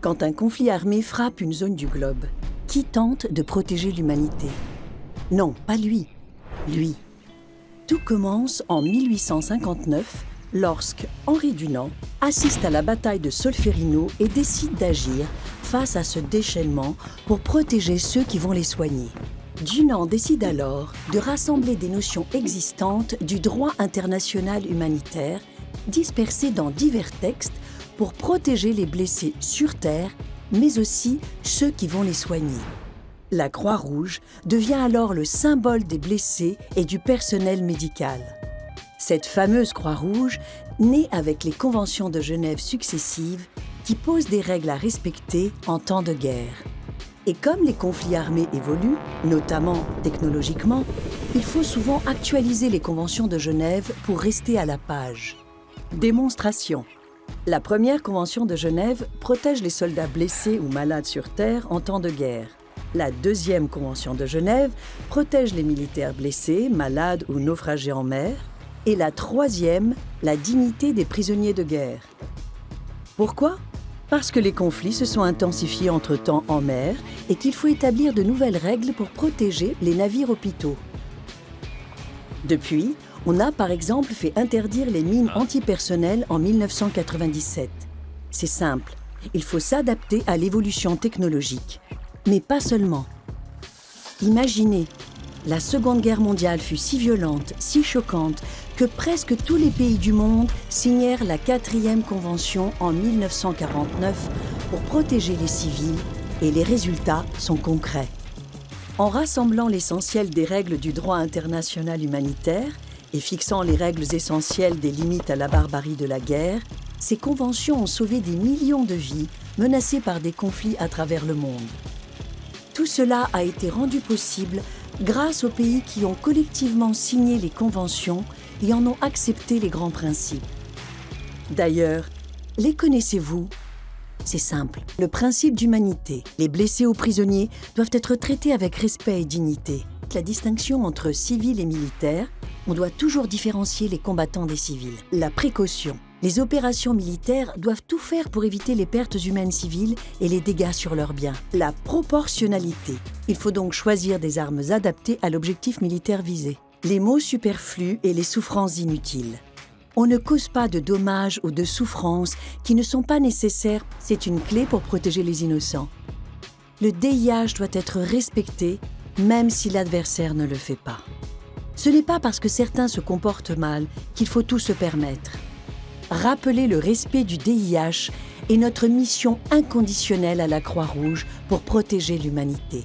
Quand un conflit armé frappe une zone du globe, qui tente de protéger l'humanité? Non, pas lui. Lui. Tout commence en 1859, lorsque Henri Dunant assiste à la bataille de Solferino et décide d'agir face à ce déchaînement pour protéger ceux qui vont les soigner. Dunant décide alors de rassembler des notions existantes du droit international humanitaire dispersées dans divers textes pour protéger les blessés sur Terre, mais aussi ceux qui vont les soigner. La Croix-Rouge devient alors le symbole des blessés et du personnel médical. Cette fameuse Croix-Rouge naît avec les conventions de Genève successives qui posent des règles à respecter en temps de guerre. Et comme les conflits armés évoluent, notamment technologiquement, il faut souvent actualiser les conventions de Genève pour rester à la page. Démonstration. La première convention de Genève protège les soldats blessés ou malades sur Terre en temps de guerre. La deuxième convention de Genève protège les militaires blessés, malades ou naufragés en mer. Et la troisième, la dignité des prisonniers de guerre. Pourquoi ? Parce que les conflits se sont intensifiés entre-temps en mer et qu'il faut établir de nouvelles règles pour protéger les navires hôpitaux. Depuis, on a par exemple fait interdire les mines antipersonnelles en 1997. C'est simple, il faut s'adapter à l'évolution technologique. Mais pas seulement. Imaginez, la Seconde Guerre mondiale fut si violente, si choquante, que presque tous les pays du monde signèrent la 4e Convention en 1949 pour protéger les civils, et les résultats sont concrets. En rassemblant l'essentiel des règles du droit international humanitaire et fixant les règles essentielles des limites à la barbarie de la guerre, ces conventions ont sauvé des millions de vies menacées par des conflits à travers le monde. Tout cela a été rendu possible grâce aux pays qui ont collectivement signé les conventions et en ont accepté les grands principes. D'ailleurs, les connaissez-vous? C'est simple. Le principe d'humanité. Les blessés ou prisonniers doivent être traités avec respect et dignité. La distinction entre civils et militaires, on doit toujours différencier les combattants des civils. La précaution. Les opérations militaires doivent tout faire pour éviter les pertes humaines civiles et les dégâts sur leurs biens. La proportionnalité. Il faut donc choisir des armes adaptées à l'objectif militaire visé. Les maux superflus et les souffrances inutiles. On ne cause pas de dommages ou de souffrances qui ne sont pas nécessaires. C'est une clé pour protéger les innocents. Le DIH doit être respecté, même si l'adversaire ne le fait pas. Ce n'est pas parce que certains se comportent mal qu'il faut tout se permettre. Rappeler le respect du DIH est notre mission inconditionnelle à la Croix-Rouge pour protéger l'humanité.